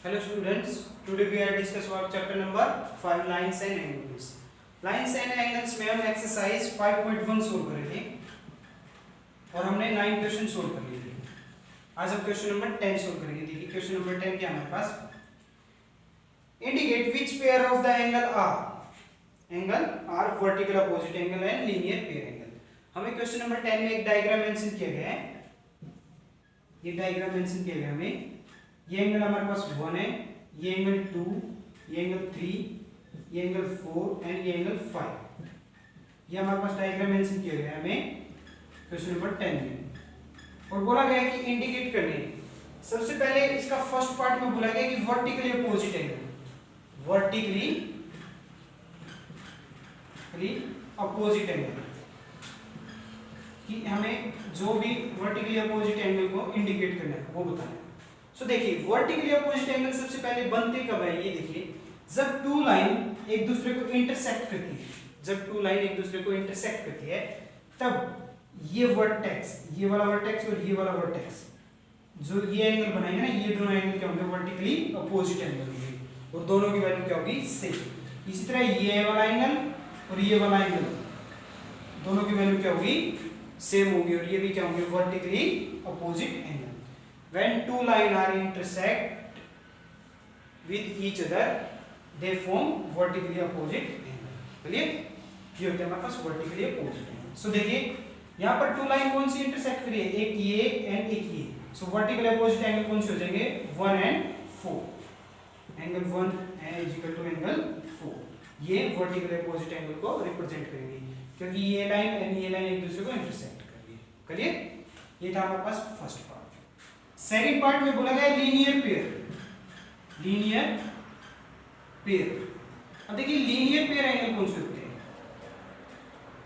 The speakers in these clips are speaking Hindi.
Hello students, today we are discuss about chapter number 5 lines and angles. Lines and angles में हम एक्सरसाइज 5.1 सोल्व करेंगे और हमने 9 क्वेश्चन सोल्व कर लिए थे। आज हम क्वेश्चन नंबर 10 सोल्व करेंगे। देखिए क्वेश्चन नंबर 10 क्या हमारे पास, indicate which pair of the angle are vertical opposite angle and linear pair angle. हमें क्वेश्चन नंबर 10 में एक डायग्राम मेंशन किया गया है। ये डायग्राम मेंशन किया गया हमें, ये एंगल हमारे पास 1 है, ये एंगल 2, ये एंगल 3, ये एंगल 4 एंड ये एंगल 5। ये हमारे पास डायग्राम मेंशन किया गया है हमें क्वेश्चन नंबर 10 में, और बोला गया है कि इंडिकेट करने। सबसे पहले इसका फर्स्ट पार्ट में बोला गया कि vertically opposite angle, vertically opposite angle, कि हमें जो भी वर्टिकली अपोजिट एंगल को इंडिकेट करना है वो बताना है। सो देखिए वर्टिकली अपोजिट एंगल सबसे पहले बनते कब है, ये देखिए जब टू लाइन एक दूसरे को इंटरसेक्ट करती है। जब टू लाइन एक दूसरे को इंटरसेक्ट करती है तब ये वर्टेक्स, ये वाला वर्टेक्स और ये वाला वर्टेक्स, जो ये एंगल बनाएंगे ना, ये दोनों एंगल क्या होंगे, वर्टिकली अपोजिट एंगल होंगे और दोनों की वैल्यू क्या होगी, सेम। इसी तरह ये वाला एंगल और ये वाला एंगल, दोनों की वैल्यू क्या होगी, सेम होगी, और ये भी क्या होंगे, vertically opposite angle. When two lines are intersect with each other, they form vertically opposite angle. चलिए ये होता है हमारे पास vertically opposite angle. So देखिए यहाँ पर टू लाइन कौन सी इंटरसेक्ट करिए, एक ये एंड एक ये। So vertically opposite angle कौन से हो जाएंगे, 1 and 4। Angle 1 is equal to angle 4। ये vertically opposite angle को रिप्रेजेंट करेंगे क्योंकि ये लाइन एंड ये लाइन एक दूसरे को इंटरसेक्ट कर रही है। करिए ये था हमारे पास फर्स्ट पार्ट। सेकेंड पार्ट में बोला गया लीनियर पेयर, लीनियर पेयर। अब देखिए लीनियर पेयर एंगल कौन से होते हैं,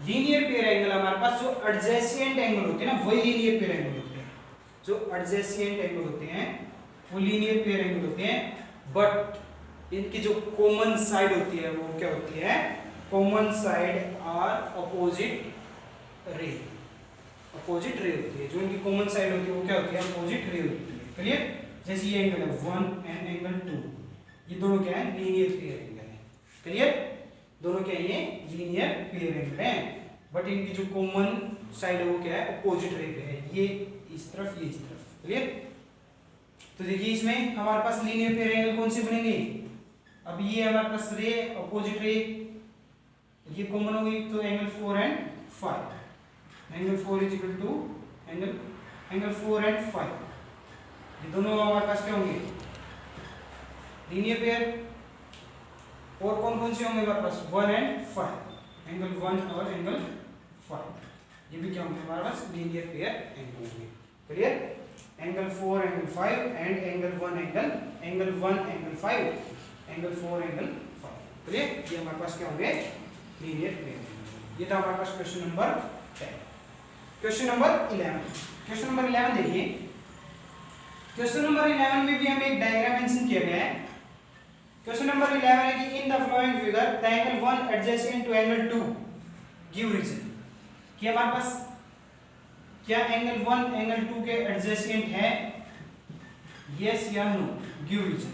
लीनियर पेयर एंगल हमारे पास जो एडजेसेंट एंगल होते हैं ना, वही लीनियर पेयर एंगल होते हैं। जो एडजेसेंट एंगल होते हैं वो लीनियर पेयर एंगल होते हैं, बट इनकी जो कॉमन साइड होती है वो क्या होती है, common side are opposite ray, opposite ray होती है। जो इनकी कॉमन साइड होती है वो क्या होती है, अपोजिट रे होती है। क्लियर? जैसे ये एंगल है 1 एंड एंगल 2, ये दोनों क्या है, लीनियर पेयर एंगल है। क्लियर? दोनों क्या है, ये लीनियर पेयर एंगल है, बट इनकी जो कॉमन साइड है वो क्या है, अपोजिट रे पे है। ये इस तरफ, ये इस तरफ। क्लियर? तो देखिए इसमें हमारे पास लीनियर पेयर एंगल कौन से बनेंगे, अब ये हमारे पास रे, अपोजिट रे, ये कॉमन होगी तो angle 4 and 5। Angle 4 is equal to angle 4 and 5, ये दोनों हमारे पास क्या होंगे, लीनियर पेयर। और कौन कौन से होंगे हमारे पास, 1 एंड 5, एंगल 1 और एंगल 5, ये भी क्या होंगे हमारे पास, लीनियर पेयर एंगल होंगे। Clear? Angle 4 angle 5 and angle 1 angle 5, angle 4 angle 5। Clear? ये हमारे पास क्या होंगे, लीनियर पेयर। ये था हमारे पास question number 10। Question number 11, question number 11 देखिए। क्वेश्चन नंबर 11 में भी हमें एक डायग्राम मेंशन किया गया है। क्वेश्चन नंबर 11 है कि in the following figure the angle 1 adjacent to angle 2 give reason. कि हमारे पास क्या एंगल 1 एंगल 2 के एडजेसेंट है, यस या नो, गिव रीजन।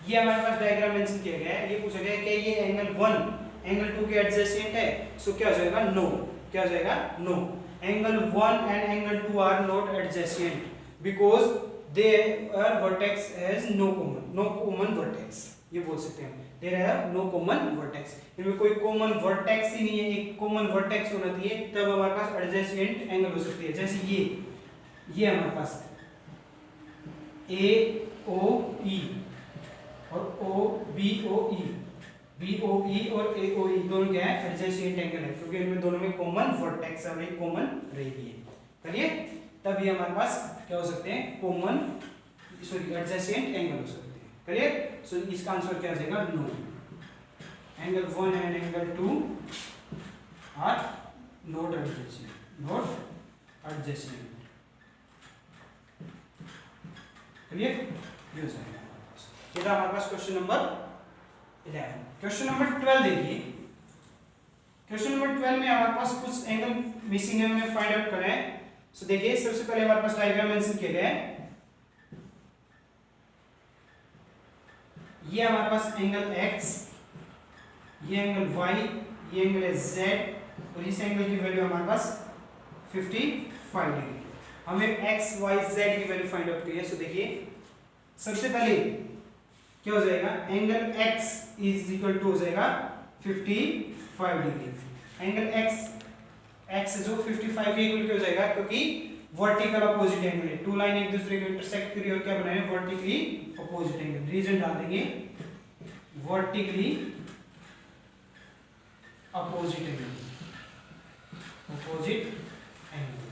ये हमारे पास डायग्राम मेंशन किया गया है। ये पूछा गया है कि ये एंगल 1 एंगल 2 के एडजेसेंट है, सो क्या हो जाएगा, नो। क्या हो जाएगा, no. Angle 1 and angle 2 are not adjacent because there vertex has no common vertex. ये बोल सकते हैं, there have no common vertex. इनमें कोई कॉमन वर्टेक्स ही नहीं है। एक कॉमन वर्टेक्स होना चाहिए तब हमारे पास एडजेसेंट एंगल हो सकती है। जैसे ये हमारे पास AOE और OBOE, BOE और AOE दोनों क्या है, एडजेसेंट एंगल है, क्योंकि इनमें दोनों में कॉमन वर्टेक्स और एक कॉमन रे भी है। चलिए तब ये हमारे पास क्या हो सकते हैं, एडजेसेंट एंगल हो सकते हैं। क्लियर? सो इसका आंसर क्या आ जाएगा, no. Angle 1 and angle 2 are not adjacent, not adjacent. Clear? ये हो जाएगा हमारे पास। ये था हमारे पास क्वेश्चन नंबर 11। क्वेश्चन नंबर 12 देखिए। क्वेश्चन नंबर 12 में हमारे पास कुछ एंगल मिसिंग है, हमें फाइंड आउट करना है। सो देखिए सबसे पहले हमारे पास डायग्राम मेंशन किया गया है। ये हमारे पास एंगल x, ये एंगल y, ये एंगल है z और इस एंगल की वैल्यू हमारे पास 55 डिग्री। हमें x y z की वैल्यू फाइंड आउट करनी है। सो देखिए सबसे पहले क्या हो जाएगा, angle x is equal to हो जाएगा 55 डिग्री। एंगल x जो 55 के इक्वल हो जाएगा क्योंकि वर्टिकल अपोजिट एंगल है, टू लाइन एक दूसरे को इंटरसेक्ट करी और क्या बनाए, वर्टिकली अपोजिट एंगल। रीजन डाल देंगे vertically opposite angle, opposite angle,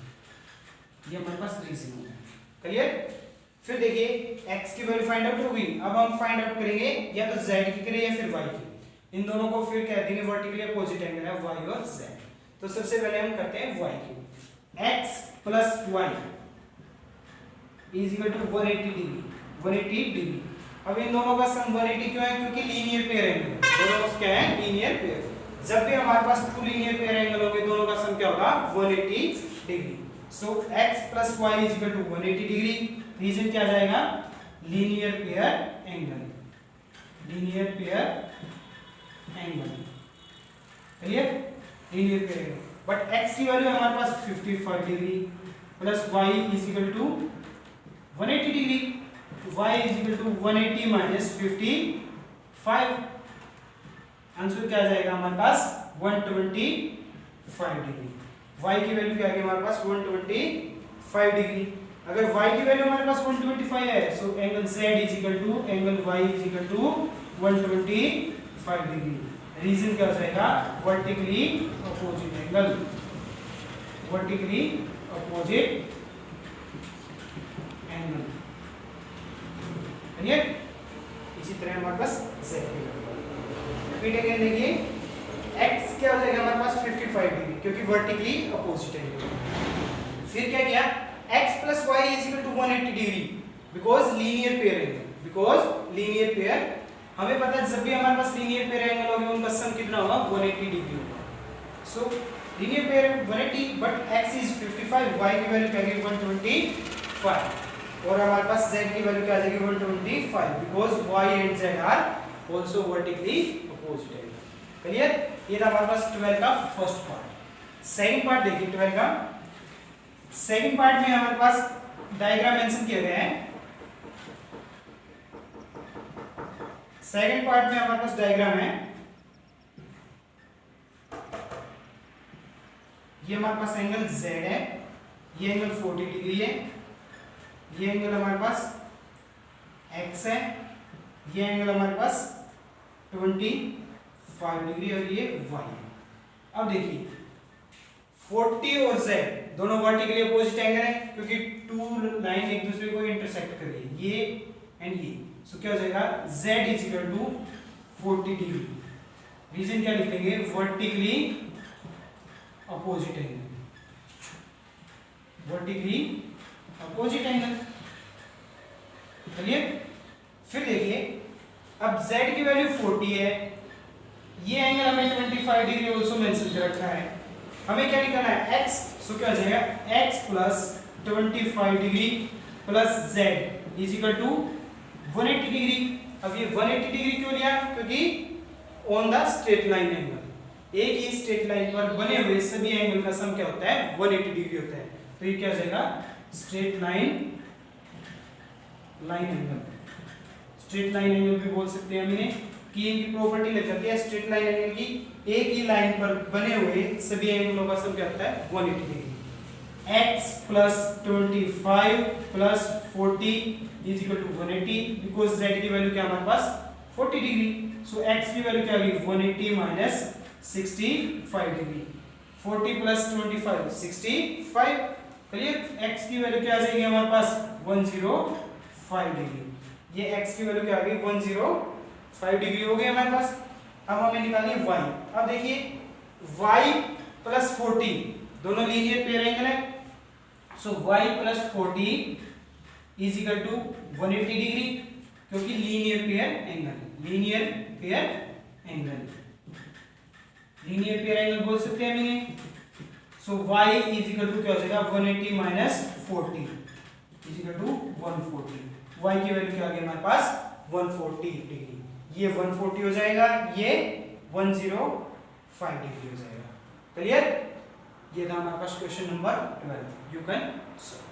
ये हमारे पास रीजन होगा। क्लियर। फिर देखिए x की वैल्यू फाइंड आउट होगी। अब हम फाइंड आउट करेंगे या तो z की करें या फिर y की। इन दोनों को फिर कहते हैं वर्टिकली अपोजिट एंगल है y और z। तो सबसे पहले हम करते हैं y की। x plus y is equal to 180 degree, 180 degree. अब इन दोनों का सम 180 क्यों है, क्योंकि लीनियर पेयर एंगल है। दोनों क्या है, लीनियर पेयर। जब भी हमारे पास टू लीनियर पेयर एंगल होंगे दोनों का सम क्या होगा, 180 degree. So x plus y is equal to 180 degree. Reason क्या जाएगा, linear pair angle, linear pair angle. Clear, linear pair angle. But x की वैल्यू हमारे पास 55 डिग्री plus y is equal to 180 degree. y is equal to 180 minus 55। Answer क्या आ जाएगा हमारे पास 125 डिग्री। y की वैल्यू क्या आ गई हमारे पास 125 डिग्री। अगर y की वैल्यू हमारे पास 125 है so angle z is equal to angle y is equal to 125 degree. Reason क्या हो जाएगा, vertically opposite angle, vertically opposite angle. Clear. इसी तरह हमारे पास z की वैल्यू रिपीट अगेन। देखिए x क्या हो जाएगा हमारे पास 55 डिग्री क्योंकि वर्टिकली अपोजिट एंगल। फिर क्या किया, x plus y is equal to 180 degree because linear pair angle, because linear pair. हमें पता है जब भी हमारे पास लीनियर पेयर एंगल होगा उनका सम कितना होगा, 180 डिग्री होगा। सो linear pair 180 but x is 55, y की वैल्यू क्या आएगी 125 और हमारे पास z की वैल्यू क्या आ जाएगी 125 because y and z are also vertically opposite angle. Clear. ये था हमारे पास 12 का फर्स्ट पार्ट। सेकंड पार्ट देखिए 12 का। सेकंड पार्ट में हमारे पास डायग्राम मेंशन किए गए हैं। सेकंड पार्ट में हमारे पास डायग्राम है। ये हमारे पास एंगल z है, ये एंगल 40 डिग्री है, ये एंगल हमारे पास x है, ये एंगल हमारे पास 25 डिग्री और ये y है। अब देखिए 40 और z दोनों वर्टिकली अपोजिट एंगल है क्योंकि टू लाइन एक दूसरे को इंटरसेक्ट कर रही है, ये एंड ये। सो क्या हो जाएगा, z is equal to 40 degree. Reason क्या लिखेंगे, vertically opposite angle, vertically opposite angle. चलिए फिर देखिए अब z की वैल्यू 40 है, ये एंगल हमें 25 डिग्री ऑल्सो मेंशन कर रखा है। हमें क्या निकालना है x। सो क्या हो जाएगा x plus 25 degree plus z is equal to 180 degree. अब ये 180 डिग्री क्यों लिया, क्योंकि on the straight line angle, एक ही स्ट्रेट लाइन पर बने हुए सभी एंगल का सम क्या होता है 180 डिग्री होता है। तो ये क्या हो जाएगा straight line angle. Straight line angle भी बोल सकते हैं हम इन्हें कि इनकी प्रॉपर्टी लग जाती है स्ट्रेट लाइन एंगल की, एक ही लाइन पर बने हुए सभी एंगलों का सम क्या होता है 180 degree. x plus 25 plus 40 is equal to 180 because z की वैल्यू क्या हमारे पास 40 डिग्री। सो x की वैल्यू क्या आ गई 180 माइनस 65 डिग्री। 40 प्लस 25 65। क्लियर। x की वैल्यू क्या आ जाएगी हमारे पास 105 डिग्री। ये x की वैल्यू क्या आ गई 105 डिग्री हो गई हमारे पास। अब हमें निकालनी है y। अब देखिए y प्लस 40 दोनों लीनियर पेयर एंगल है। So y plus 40 is equal to 180 degree क्योंकि linear pair angle, linear pair angle, linear pair angle बोल सकते हैं इन्हें। So y is equal to क्या हो जाएगा 180 minus 40 is equal to 140। y की वैल्यू क्या आ गई हमारे पास 140 डिग्री। ये 140 हो जाएगा, ये 105 डिग्री हो जाएगा। क्लियर? ये था हमारे पास question number 12। You can solve.